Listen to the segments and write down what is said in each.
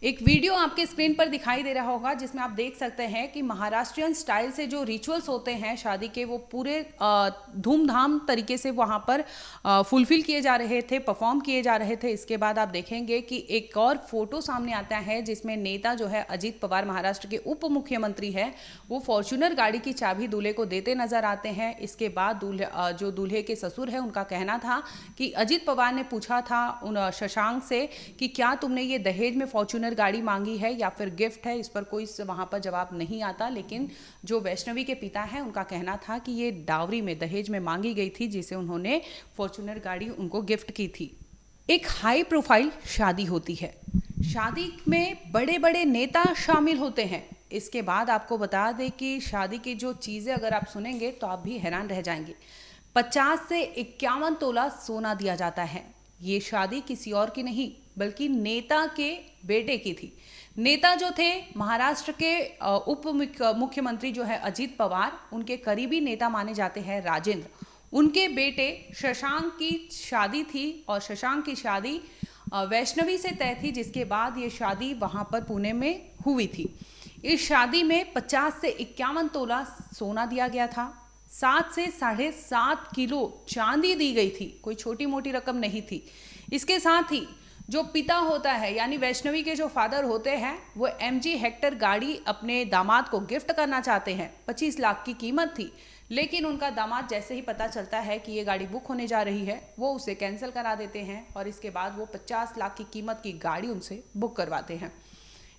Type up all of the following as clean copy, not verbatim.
एक वीडियो आपके स्क्रीन पर दिखाई दे रहा होगा जिसमें आप देख सकते हैं कि महाराष्ट्रियन स्टाइल से जो रिचुअल्स होते हैं शादी के, वो पूरे धूमधाम तरीके से वहाँ पर फुलफिल किए जा रहे थे, परफॉर्म किए जा रहे थे। इसके बाद आप देखेंगे कि एक और फोटो सामने आता है जिसमें नेता जो है अजीत पवार, महाराष्ट्र के उप मुख्यमंत्री है, वो फॉर्च्यूनर गाड़ी की चाबी दूल्हे को देते नजर आते हैं। इसके बाद जो दूल्हे के ससुर है उनका कहना था कि अजीत पवार ने पूछा था उन शशांक से कि क्या तुमने ये दहेज में फॉर्च्यूनर गाड़ी मांगी है या फिर गिफ्ट है। इस पर कोई वहां पर जवाब नहीं आता, लेकिन जो वैष्णवी के पिता हैं उनका कहना था कि ये डावरी में, दहेज में मांगी गई थी, जिसे उन्होंने फॉर्च्यूनर गाड़ी उनको गिफ्ट की थी। एक हाई प्रोफाइल शादी होती है, शादी में बड़े बड़े नेता शामिल होते हैं। इसके बाद आपको बता दें कि शादी की जो चीज़ें अगर आप सुनेंगे तो आप भी हैरान रह जाएंगे। 50 से 51 तोला सोना दिया जाता है। ये शादी किसी और की नहीं बल्कि नेता के बेटे की थी। नेता जो थे महाराष्ट्र के उप मुख्यमंत्री जो है अजीत पवार, उनके करीबी नेता माने जाते हैं राजेंद्र, उनके बेटे शशांक की शादी थी। और शशांक की शादी वैष्णवी से तय थी, जिसके बाद ये शादी वहां पर पुणे में हुई थी। इस शादी में 50 से 51 तोला सोना दिया गया था, 7 से 7.5 किलो चांदी दी गई थी। कोई छोटी मोटी रकम नहीं थी। इसके साथ ही जो पिता होता है यानी वैष्णवी के जो फादर होते हैं, वो MG हेक्टर गाड़ी अपने दामाद को गिफ्ट करना चाहते हैं। 25 लाख की कीमत थी, लेकिन उनका दामाद जैसे ही पता चलता है कि ये गाड़ी बुक होने जा रही है, वो उसे कैंसिल करा देते हैं और इसके बाद वो 50 लाख की कीमत की गाड़ी उनसे बुक करवाते हैं।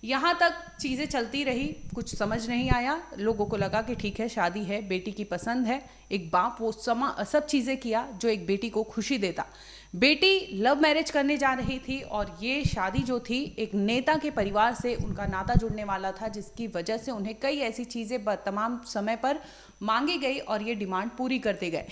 यहाँ तक चीज़ें चलती रही, कुछ समझ नहीं आया। लोगों को लगा कि ठीक है, शादी है, बेटी की पसंद है। एक बाप वो सब चीज़ें किया जो एक बेटी को खुशी देता। बेटी लव मैरिज करने जा रही थी और ये शादी जो थी एक नेता के परिवार से उनका नाता जुड़ने वाला था, जिसकी वजह से उन्हें कई ऐसी चीज़ें तमाम समय पर मांगी गई और ये डिमांड पूरी करते गए।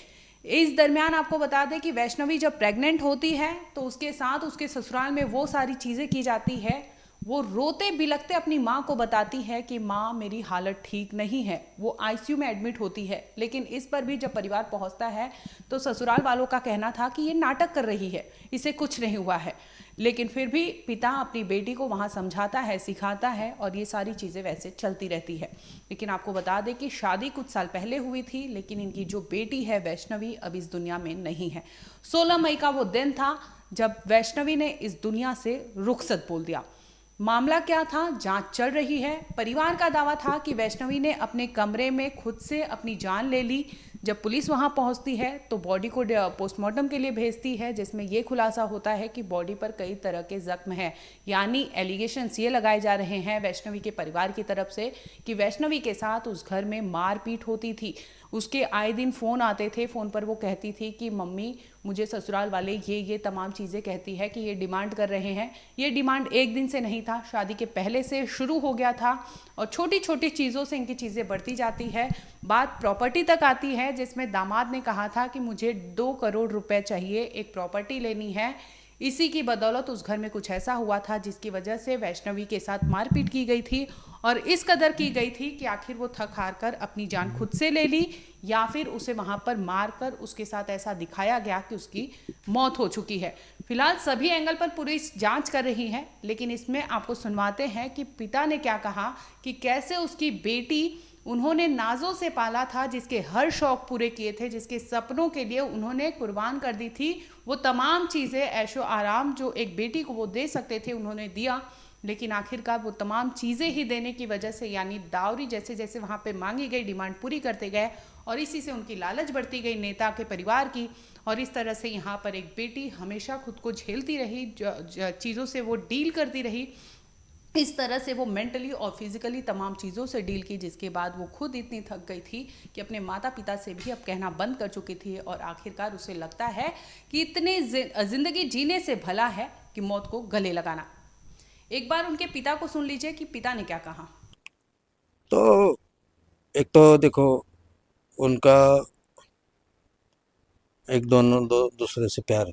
इस दरमियान आपको बता दें कि वैष्णवी जब प्रेग्नेंट होती है तो उसके साथ उसके ससुराल में वो सारी चीज़ें की जाती है। वो रोते बिलखते अपनी माँ को बताती है कि माँ मेरी हालत ठीक नहीं है। वो ICU में एडमिट होती है, लेकिन इस पर भी जब परिवार पहुंचता है तो ससुराल वालों का कहना था कि ये नाटक कर रही है, इसे कुछ नहीं हुआ है। लेकिन फिर भी पिता अपनी बेटी को वहाँ समझाता है, सिखाता है और ये सारी चीज़ें वैसे चलती रहती है। लेकिन आपको बता दें कि शादी कुछ साल पहले हुई थी, लेकिन इनकी जो बेटी है वैष्णवी अब इस दुनिया में नहीं है। 16 मई का वो दिन था जब वैष्णवी ने इस दुनिया से रुखसत बोल दिया। मामला क्या था, जांच चल रही है। परिवार का दावा था कि वैष्णवी ने अपने कमरे में खुद से अपनी जान ले ली। जब पुलिस वहां पहुंचती है तो बॉडी को पोस्टमार्टम के लिए भेजती है, जिसमें यह खुलासा होता है कि बॉडी पर कई तरह के जख्म हैं। यानी एलिगेशंस ये लगाए जा रहे हैं वैष्णवी के परिवार की तरफ से कि वैष्णवी के साथ उस घर में मारपीट होती थी। उसके आए दिन फ़ोन आते थे, फ़ोन पर वो कहती थी कि मम्मी मुझे ससुराल वाले ये तमाम चीज़ें कहती है कि ये डिमांड कर रहे हैं। ये डिमांड एक दिन से नहीं था, शादी के पहले से शुरू हो गया था और छोटी छोटी चीज़ों से इनकी चीज़ें बढ़ती जाती है। बात प्रॉपर्टी तक आती है, जिसमें दामाद ने कहा था कि मुझे 2 करोड़ रुपए चाहिए, एक प्रॉपर्टी लेनी है। इसी की बदौलत उस घर में कुछ ऐसा हुआ था जिसकी वजह से वैष्णवी के साथ मारपीट की गई थी और इस कदर की गई थी कि आखिर वो थक हार कर अपनी जान खुद से ले ली या फिर उसे वहां पर मार कर उसके साथ ऐसा दिखाया गया कि उसकी मौत हो चुकी है। फिलहाल सभी एंगल पर पुलिस जांच कर रही है, लेकिन इसमें आपको सुनवाते हैं कि पिता ने क्या कहा कि कैसे उसकी बेटी उन्होंने नाजों से पाला था, जिसके हर शौक पूरे किए थे, जिसके सपनों के लिए उन्होंने कुर्बान कर दी थी। वो तमाम चीज़ें, ऐशो आराम जो एक बेटी को वो दे सकते थे, उन्होंने दिया। लेकिन आखिरकार वो तमाम चीज़ें ही देने की वजह से, यानी दावरी जैसे जैसे वहाँ पे मांगी गई, डिमांड पूरी करते गए और इसी से उनकी लालच बढ़ती गई नेता के परिवार की। और इस तरह से यहाँ पर एक बेटी हमेशा खुद को झेलती रही, चीज़ों से वो डील करती रही। इस तरह से वो मेंटली और फिजिकली तमाम चीज़ों से डील की, जिसके बाद वो खुद इतनी थक गई थी कि अपने माता पिता से भी अब कहना बंद कर चुकी थी और आखिरकार उसे लगता है कि इतने जिंदगी जीने से भला है कि मौत को गले लगाना। एक बार उनके पिता को सुन लीजिए कि पिता ने क्या कहा। तो एक तो देखो, उनका एक दोनों दूसरे से प्यार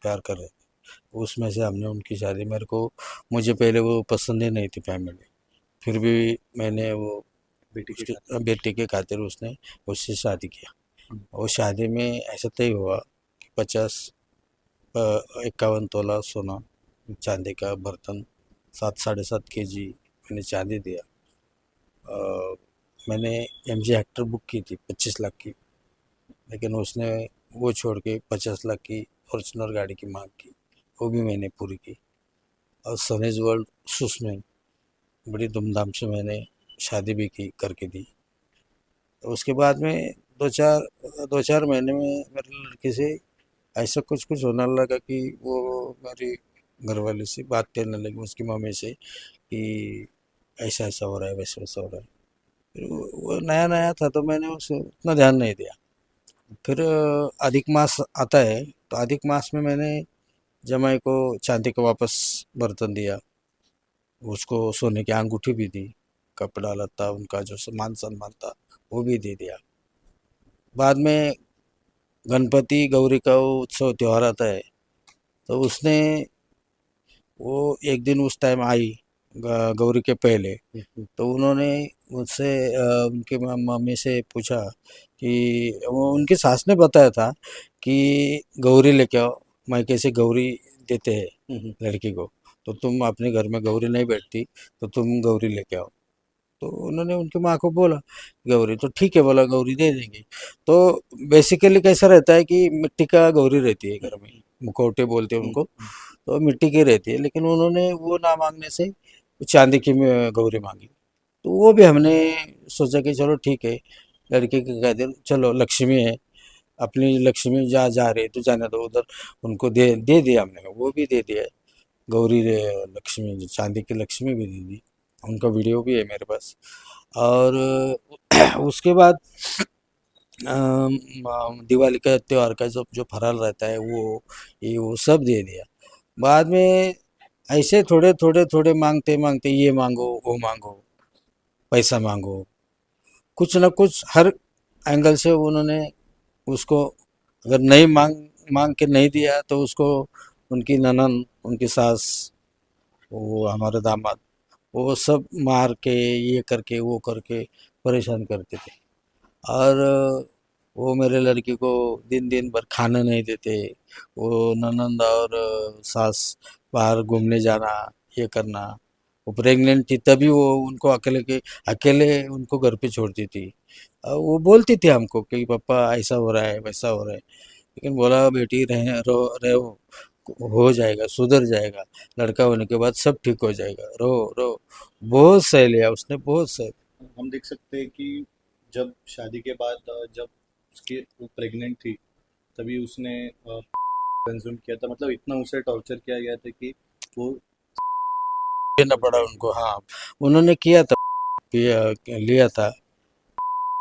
कर रहे थे। उसमें से हमने उनकी शादी, मुझे पहले वो पसंद ही नहीं थी फैमिली, फिर भी मैंने वो बेटी के खातिर उसने उससे शादी किया। वो शादी में ऐसा तय हुआ कि 51 तोला सोना, चांदी का बर्तन 7 साढ़े 7 kg मैंने चांदी दिया। मैंने MG हेक्टर बुक की थी 25 लाख की, लेकिन उसने वो छोड़ के 50 लाख की फॉर्चुनर गाड़ी की मांग की, वो भी मैंने पूरी की। और सनेज वर्ल्ड सुस में बड़ी धूमधाम से मैंने शादी भी की करके दी। तो उसके बाद में 2-4 महीने में मेरे लड़के से ऐसा कुछ कुछ होने लगा कि वो मेरी घरवाली से बात करने लगी, उसकी मम्मी से, कि ऐसा ऐसा हो रहा है, वैसा वैसा हो रहा है। फिर वो नया नया था तो मैंने उसे उतना ध्यान नहीं दिया। फिर अधिक मास आता है, तो अधिक मास में मैंने जमाई को चांदी का वापस बर्तन दिया, उसको सोने की अंगूठी भी दी, कपड़ा लत्ता उनका जो मान सम्मान था वो भी दे दिया। बाद में गणपति गौरी का वो उत्सव त्यौहार आता है, तो उसने वो एक दिन उस टाइम आई गौरी के पहले, तो उन्होंने मुझसे उनके मम्मी से पूछा कि वो उनकी सास ने बताया था कि गौरी लेके आओ, मायके से गौरी देते हैं लड़की को, तो तुम अपने घर में गौरी नहीं बैठती तो तुम गौरी लेके आओ। तो उन्होंने उनकी माँ को बोला गौरी, तो ठीक है बोला, गौरी दे देंगे। तो बेसिकली कैसा रहता है कि मिट्टी का गौरी रहती है घर में, मुखौटे बोलते हैं उनको, तो मिट्टी की रहती है, लेकिन उन्होंने वो ना मांगने से चांदी की गौरी मांगी। तो वो भी हमने सोचा कि चलो ठीक है, लड़के के कह दे, चलो लक्ष्मी है, अपनी लक्ष्मी जहाँ जा रही है तो जाने दो उधर, उनको दे दे दिया हमने, वो भी दे दिया गौरी लक्ष्मी, चांदी की लक्ष्मी भी दे दी। उनका वीडियो भी है मेरे पास। और उसके बाद दिवाली का त्यौहार का जो जो फराल रहता है वो ये वो सब दे दिया। बाद में ऐसे थोड़े थोड़े थोड़े मांगते मांगते, ये मांगो वो मांगो, पैसा मांगो, कुछ ना कुछ हर एंगल से उन्होंने उसको, अगर नहीं मांग मांग के नहीं दिया तो उसको उनकी ननद, उनकी सास, वो हमारे दामाद, वो सब मार के ये करके वो करके परेशान करते थे। और वो मेरे लड़की को दिन दिन भर खाना नहीं देते, वो ननंद और सास बाहर घूमने जाना, ये करना। वो प्रेग्नेंट थी तभी वो उनको अकेले उनको घर पे छोड़ती थी। वो बोलती थी हमको कि पापा ऐसा हो रहा है वैसा हो रहा है, लेकिन बोला बेटी रहो, हो जाएगा, सुधर जाएगा, लड़का होने के बाद सब ठीक हो जाएगा, रहो रहो। बहुत सह लिया उसने, बहुत सह। हम देख सकते हैं कि जब शादी के बाद जब उसकी वो प्रेग्नेंट थी तभी उसने कंज्यूम किया था, मतलब इतना उसे टॉर्चर किया गया था कि वो लेना पड़ा उनको, हाँ उन्होंने किया था, लिया था,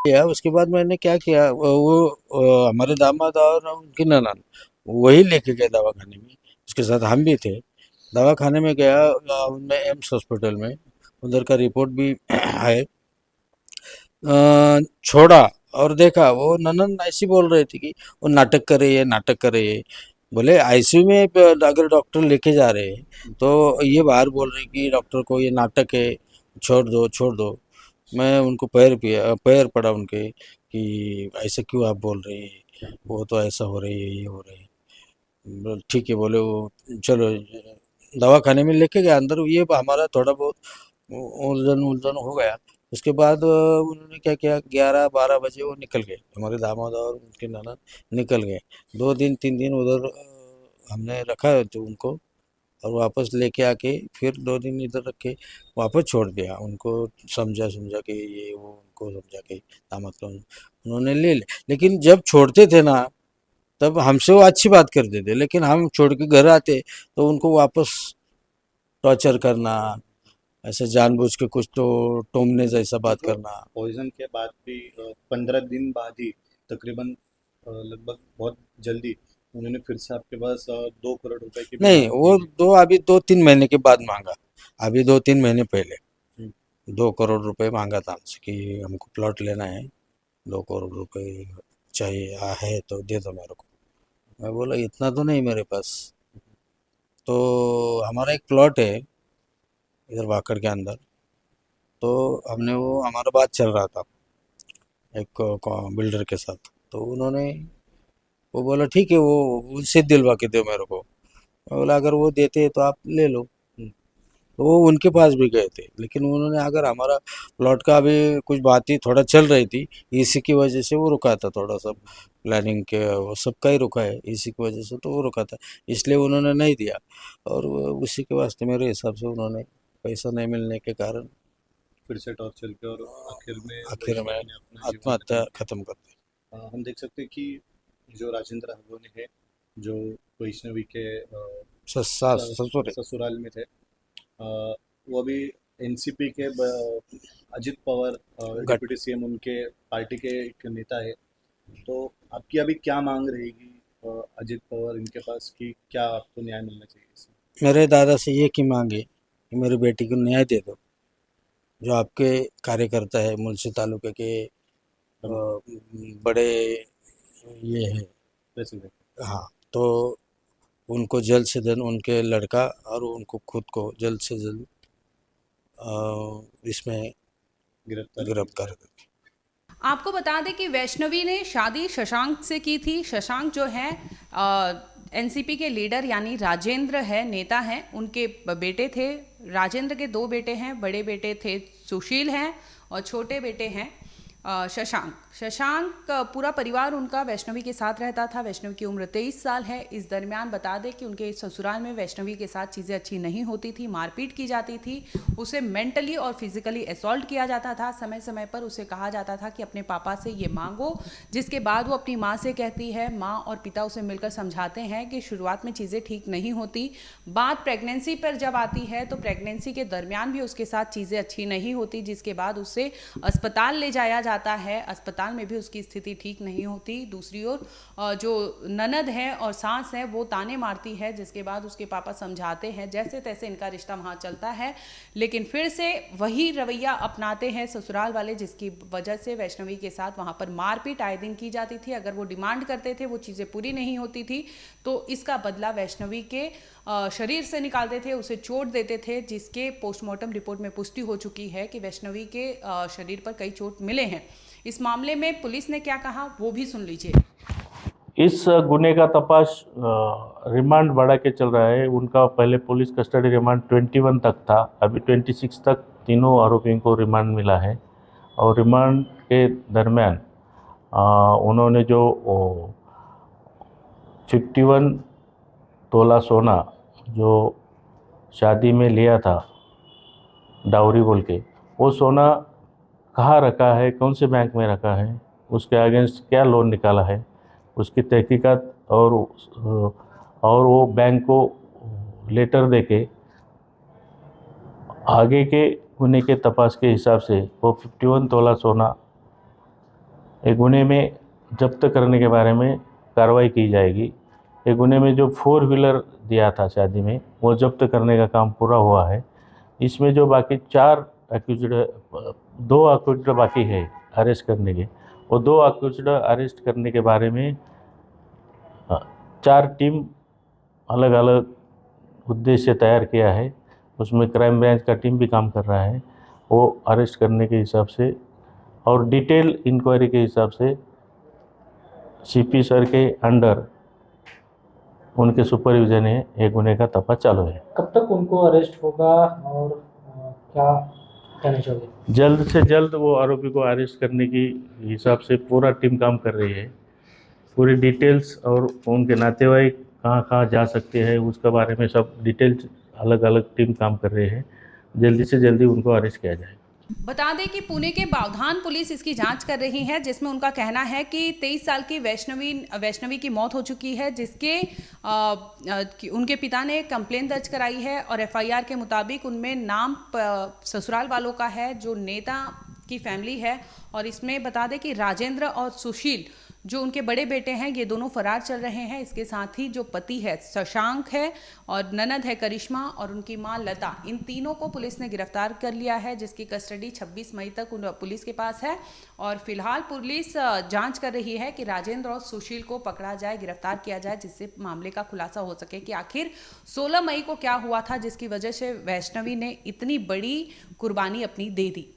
किया। उसके बाद मैंने क्या किया, हमारे दामाद और उनकी ननान वही लेके गए दवाखाने में, उसके साथ हम भी थे। दवाखाने में गया, उनमें एम्स हॉस्पिटल में, उधर का रिपोर्ट भी है। छोड़ा और देखा, वो ननन ऐसी बोल रही थी कि वो नाटक कर रही है, नाटक कर रही है। बोले आईसीयू में अगर डॉक्टर लेके जा रहे हैं तो ये बाहर बोल रही कि डॉक्टर को ये नाटक है, छोड़ दो छोड़ दो। मैं उनको पैर पड़ा उनके कि ऐसे क्यों आप बोल रहे हैं, वो तो ऐसा हो रही है, ये हो रही है। ठीक है बोले वो, चलो दवा खाने में लेके गया अंदर, ये हमारा थोड़ा बहुत उलझन उलझन हो गया। उसके बाद उन्होंने क्या किया, 11-12 बजे वो निकल गए, हमारे दामाद और उनके नाना निकल गए। 2 दिन 3 दिन उधर हमने रखा तो उनको, और वापस लेके आके फिर 2 दिन इधर रख के वापस छोड़ दिया उनको, समझा समझा के ये वो उनको समझा के दामाद को उन्होंने ले ले। लेकिन जब छोड़ते थे ना, तब हमसे वो अच्छी बात करते थे, लेकिन हम छोड़ के घर आते तो उनको वापस टॉर्चर करना, ऐसे जानबूझ के कुछ तो टोमने जैसा बात करना। पॉइजन के बाद भी 15 दिन बाद ही तकरीबन लगभग बहुत जल्दी उन्होंने फिर से आपके पास 2 करोड़ रुपए की भी नहीं, मांग वो की थी। दो अभी 2-3 महीने के बाद मांगा, अभी 2-3 महीने पहले हम्म, 2 करोड़ रुपए मांगा था हमसे कि हमको प्लॉट लेना है, 2 करोड़ रुपए चाहिए, है तो दे दो मेरे को। मैं बोला इतना तो नहीं मेरे पास। तो हमारा एक प्लॉट है इधर वाकड़ के अंदर, तो हमने वो, हमारा बात चल रहा था एक बिल्डर के साथ, तो उन्होंने, वो बोला ठीक है, वो उससे दिलवा के दो मेरे को। मैं बोला अगर वो देते हैं तो आप ले लो। हम्म, वो उनके पास भी गए थे, लेकिन उन्होंने अगर हमारा प्लॉट का अभी कुछ बात ही थोड़ा चल रही थी, इसी की वजह से वो रुका था, थोड़ा सा प्लानिंग के वो सबका ही रुका है, इसी की वजह से तो वो रुका था, इसलिए उन्होंने नहीं दिया। और उसी के वास्ते मेरे हिसाब से उन्होंने पैसा नहीं मिलने के कारण फिर से टॉर्चर किया और आखिर में आखिर में वैष्णवी ने अपना जीवन आत्महत्या खत्म खत्म कर दी। किया। हम देख सकते हैं कि जो राजेंद्र हगोनी है, जो वैष्णवी के ससुर है। ससुराल में थे, वो अभी एनसीपी के अजित पवार गट डिप्यूटी सीएम उनके पार्टी के एक नेता है। तो आपकी अभी क्या मांग रहेगी अजित पवार इनके पास कि क्या आपको न्याय मिलना चाहिए इसमें? मेरे दादा से ये की मांग है कि मेरी बेटी को न्याय दे दो। जो आपके कार्यकर्ता है मुंशी तालुके के बड़े ये है, प्रेसिडेंट। हाँ, तो उनको जल्द से जल्द उनके लड़का और उनको खुद को जल्द से जल्द इसमें गिरफ्तार गिरफ्तार कर। आपको बता दें कि वैष्णवी ने शादी शशांक से की थी। शशांक जो है एनसीपी के लीडर यानी राजेंद्र है, नेता हैं, उनके बेटे थे। राजेंद्र के 2 बेटे हैं, बड़े बेटे थे सुशील हैं और छोटे बेटे हैं शशांक। शशांक पूरा परिवार उनका वैष्णवी के साथ रहता था। वैष्णवी की उम्र 23 साल है। इस दरमियान बता दें कि उनके ससुराल में वैष्णवी के साथ चीज़ें अच्छी नहीं होती थी, मारपीट की जाती थी, उसे मेंटली और फिजिकली असॉल्ट किया जाता था। समय समय पर उसे कहा जाता था कि अपने पापा से ये मांगो, जिसके बाद वो अपनी माँ से कहती है। माँ और पिता उसे मिलकर समझाते हैं कि शुरुआत में चीज़ें ठीक नहीं होती। बात प्रेगनेंसी पर जब आती है तो प्रेगनेंसी के दरमियान भी उसके साथ चीज़ें अच्छी नहीं होती, जिसके बाद उसे अस्पताल ले जाया जाता है। अस्पताल में भी उसकी स्थिति ठीक नहीं होती। दूसरी ओर जो ननद है और सास है वो ताने मारती है, जिसके बाद उसके पापा समझाते हैं, जैसे तैसे इनका रिश्ता वहाँ चलता है। लेकिन फिर से वही रवैया अपनाते हैं ससुराल वाले, जिसकी वजह से वैष्णवी के साथ वहाँ पर मारपीट आए दिन की जाती थी। अगर वो डिमांड करते थे, वो चीज़ें पूरी नहीं होती थी, तो इसका बदला वैष्णवी के शरीर से निकालते थे, उसे चोट देते थे, जिसके पोस्टमार्टम रिपोर्ट में पुष्टि हो चुकी है कि वैष्णवी के शरीर पर कई चोट मिले हैं। इस मामले में पुलिस ने क्या कहा वो भी सुन लीजिए। इस गुने का तपास रिमांड बढ़ा के चल रहा है। उनका पहले पुलिस कस्टडी रिमांड 21 तक था, अभी 26 तक तीनों आरोपियों को रिमांड मिला है। और रिमांड के दरमियान उन्होंने जो 51 तोला सोना जो शादी में लिया था डाउरी बोल के, वो सोना कहाँ रखा है, कौन से बैंक में रखा है, उसके अगेंस्ट क्या लोन निकाला है, उसकी तहकीकात और वो बैंक को लेटर देके आगे के गुने के तपास के हिसाब से वो 51 तोला सोना एक गुने में जब्त करने के बारे में कार्रवाई की जाएगी। एक गुने में जो 4 व्हीलर दिया था शादी में, वो जब्त करने का काम पूरा हुआ है। इसमें जो बाकी 4 एक्यूज्ड, 2 एक्यूज्ड बाकी है अरेस्ट करने के, वो 2 एक्यूज्ड अरेस्ट करने के बारे में 4 टीम अलग अलग उद्देश्य तैयार किया है। उसमें क्राइम ब्रांच का टीम भी काम कर रहा है। वो अरेस्ट करने के हिसाब से और डिटेल इंक्वायरी के हिसाब से सीपी सर के अंडर उनके सुपरविजन है एक गुने का तपास चालू है। कब तक उनको अरेस्ट होगा और क्या कहना चाहिए? जल्द से जल्द वो आरोपी को अरेस्ट करने की हिसाब से पूरा टीम काम कर रही है। पूरी डिटेल्स और उनके नातेवाईक कहाँ कहाँ जा सकते हैं उसके बारे में सब डिटेल्स अलग अलग टीम काम कर रही है। जल्दी से जल्दी उनको अरेस्ट किया जाए। बता दें कि पुणे के बावधान पुलिस इसकी जांच कर रही है, जिसमें उनका कहना है कि 23 साल की वैष्णवी की मौत हो चुकी है, जिसके उनके पिता ने कंप्लेन दर्ज कराई है और एफआईआर के मुताबिक उनमें नाम ससुराल वालों का है जो नेता की फैमिली है। और इसमें बता दें कि राजेंद्र और सुशील जो उनके बड़े बेटे हैं, ये दोनों फरार चल रहे हैं। इसके साथ ही जो पति है शशांक है और ननद है करिश्मा और उनकी मां लता, इन तीनों को पुलिस ने गिरफ्तार कर लिया है, जिसकी कस्टडी 26 मई तक पुलिस के पास है। और फिलहाल पुलिस जांच कर रही है कि राजेंद्र और सुशील को पकड़ा जाए, गिरफ्तार किया जाए, जिससे मामले का खुलासा हो सके कि आखिर 16 मई को क्या हुआ था जिसकी वजह से वैष्णवी ने इतनी बड़ी कुर्बानी अपनी दे दी।